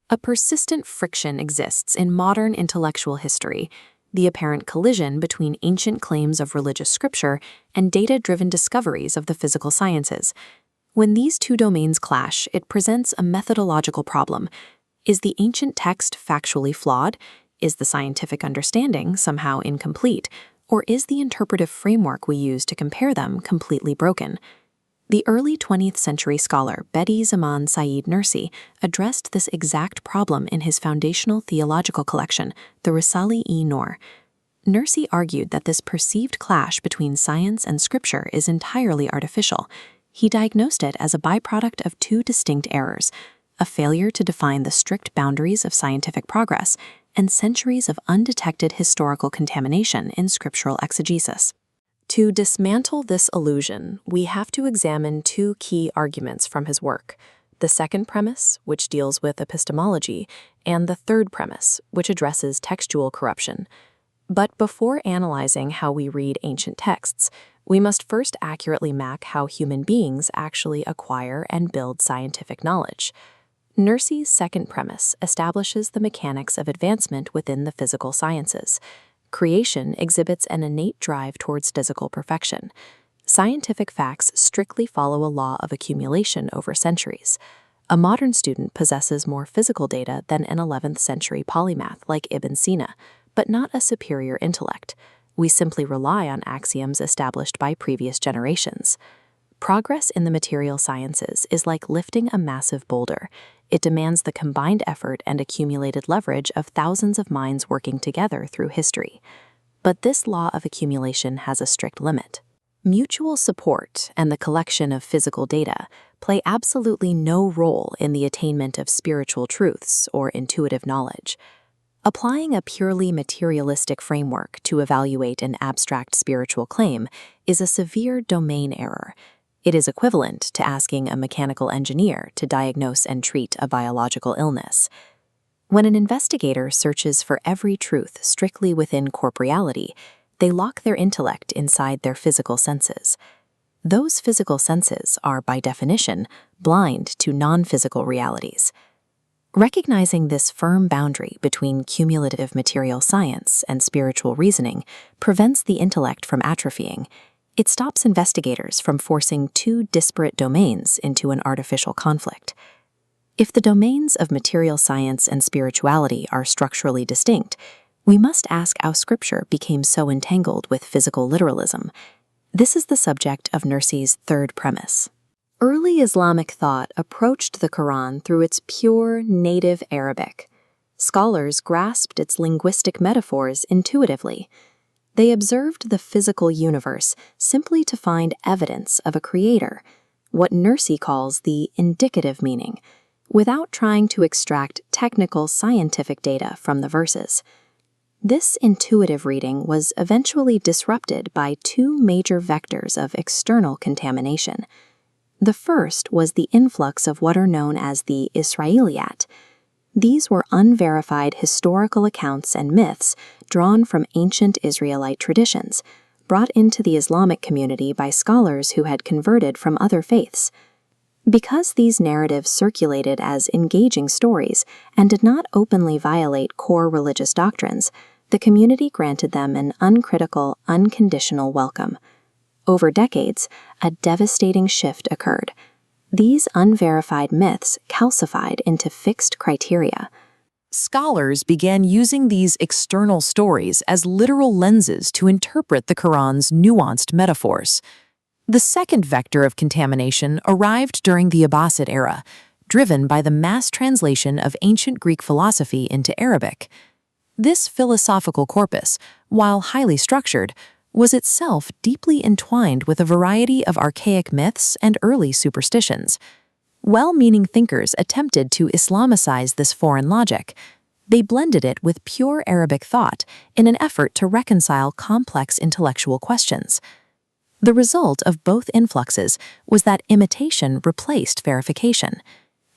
A persistent friction exists in modern intellectual history, the apparent collision between ancient claims of religious scripture and data-driven discoveries of the physical sciences. When these two domains clash, it presents a methodological problem. Is the ancient text factually flawed? Is the scientific understanding somehow incomplete? Or is the interpretive framework we use to compare them completely broken? The early 20th century scholar Bediüzzaman Said Nursi addressed this exact problem in his foundational theological collection, the Risale-i-Nur. Nursi argued that this perceived clash between science and scripture is entirely artificial. He diagnosed it as a byproduct of two distinct errors: a failure to define the strict boundaries of scientific progress and centuries of undetected historical contamination in scriptural exegesis. To dismantle this illusion, we have to examine two key arguments from his work: the second premise, which deals with epistemology, and the third premise, which addresses textual corruption. But before analyzing how we read ancient texts, we must first accurately map how human beings actually acquire and build scientific knowledge. Nursi's second premise establishes the mechanics of advancement within the physical sciences. Creation exhibits an innate drive towards physical perfection. Scientific facts strictly follow a law of accumulation over centuries. A modern student possesses more physical data than an 11th century polymath like Ibn Sina, but not a superior intellect. We simply rely on axioms established by previous generations. Progress in the material sciences is like lifting a massive boulder. It demands the combined effort and accumulated leverage of thousands of minds working together through history. But this law of accumulation has a strict limit. Mutual support and the collection of physical data play absolutely no role in the attainment of spiritual truths or intuitive knowledge. Applying a purely materialistic framework to evaluate an abstract spiritual claim is a severe domain error. It is equivalent to asking a mechanical engineer to diagnose and treat a biological illness. When an investigator searches for every truth strictly within corporeality, they lock their intellect inside their physical senses. Those physical senses are, by definition, blind to non-physical realities. Recognizing this firm boundary between cumulative material science and spiritual reasoning prevents the intellect from atrophying. It stops investigators from forcing two disparate domains into an artificial conflict. If the domains of material science and spirituality are structurally distinct, we must ask how Scripture became so entangled with physical literalism. This is the subject of Nursi's third premise. Early Islamic thought approached the Qur'an through its pure, native Arabic. Scholars grasped its linguistic metaphors intuitively. They observed the physical universe simply to find evidence of a creator, what Nursi calls the indicative meaning, without trying to extract technical scientific data from the verses. This intuitive reading was eventually disrupted by two major vectors of external contamination. The first was the influx of what are known as the Isra'iliyat. These were unverified historical accounts and myths drawn from ancient Israelite traditions, brought into the Islamic community by scholars who had converted from other faiths. Because these narratives circulated as engaging stories and did not openly violate core religious doctrines, the community granted them an uncritical, unconditional welcome. Over decades, a devastating shift occurred. These unverified myths calcified into fixed criteria. Scholars began using these external stories as literal lenses to interpret the Quran's nuanced metaphors. The second vector of contamination arrived during the Abbasid era, driven by the mass translation of ancient Greek philosophy into Arabic. This philosophical corpus, while highly structured, was itself deeply entwined with a variety of archaic myths and early superstitions. Well-meaning thinkers attempted to Islamicize this foreign logic. They blended it with pure Arabic thought in an effort to reconcile complex intellectual questions. The result of both influxes was that imitation replaced verification.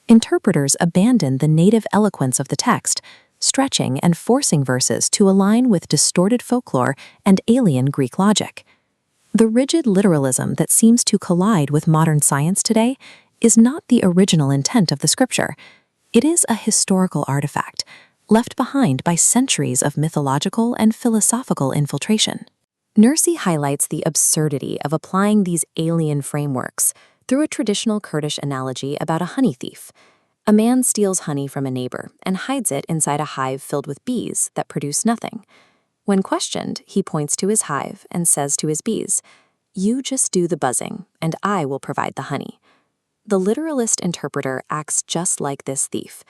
Interpreters abandoned the native eloquence of the text, stretching and forcing verses to align with distorted folklore and alien Greek logic. The rigid literalism that seems to collide with modern science today is not the original intent of the scripture. It is a historical artifact, left behind by centuries of mythological and philosophical infiltration. Nursi highlights the absurdity of applying these alien frameworks through a traditional Kurdish analogy about a honey thief. A man steals honey from a neighbor and hides it inside a hive filled with bees that produce nothing. When questioned, he points to his hive and says to his bees, "You just do the buzzing, and I will provide the honey." The literalist interpreter acts just like this thief,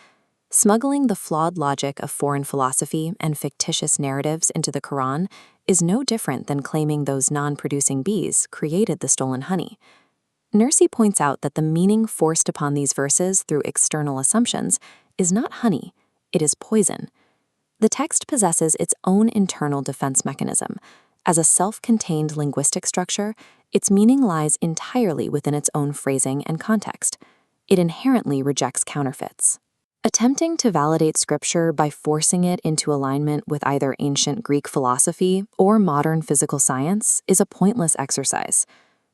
smuggling the flawed logic of foreign philosophy and fictitious narratives into the Qur'an is no different than claiming those non-producing bees created the stolen honey. Nursi points out that the meaning forced upon these verses through external assumptions is not honey, it is poison. The text possesses its own internal defense mechanism. As a self-contained linguistic structure, its meaning lies entirely within its own phrasing and context. It inherently rejects counterfeits. Attempting to validate scripture by forcing it into alignment with either ancient Greek philosophy or modern physical science is a pointless exercise.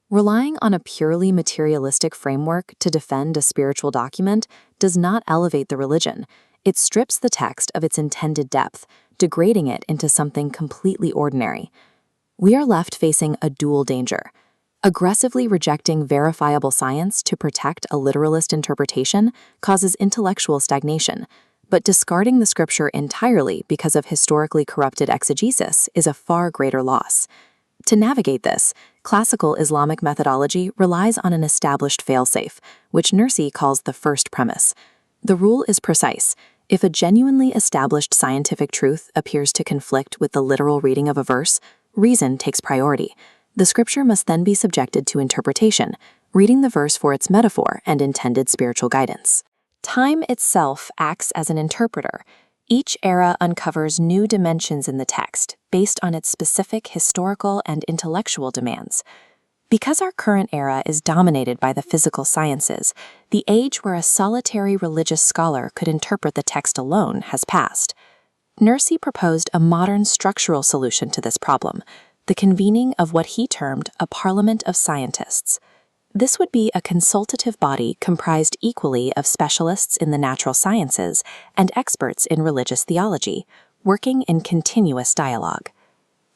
Relying on a purely materialistic framework to defend a spiritual document does not elevate the religion. It strips the text of its intended depth, degrading it into something completely ordinary. We are left facing a dual danger. Aggressively rejecting verifiable science to protect a literalist interpretation causes intellectual stagnation, but discarding the scripture entirely because of historically corrupted exegesis is a far greater loss. To navigate this, classical Islamic methodology relies on an established failsafe, which Nursi calls the first premise. The rule is precise. If a genuinely established scientific truth appears to conflict with the literal reading of a verse, reason takes priority. The scripture must then be subjected to interpretation, reading the verse for its metaphor and intended spiritual guidance. Time itself acts as an interpreter. Each era uncovers new dimensions in the text based on its specific historical and intellectual demands. Because our current era is dominated by the physical sciences, the age where a solitary religious scholar could interpret the text alone has passed. Nursi proposed a modern structural solution to this problem, the convening of what he termed a parliament of scientists. This would be a consultative body comprised equally of specialists in the natural sciences and experts in religious theology, working in continuous dialogue.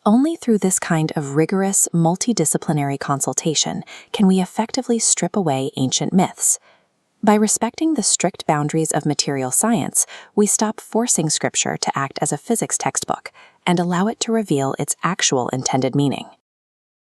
Only through this kind of rigorous, multidisciplinary consultation can we effectively strip away ancient myths. By respecting the strict boundaries of material science, we stop forcing scripture to act as a physics textbook and allow it to reveal its actual intended meaning.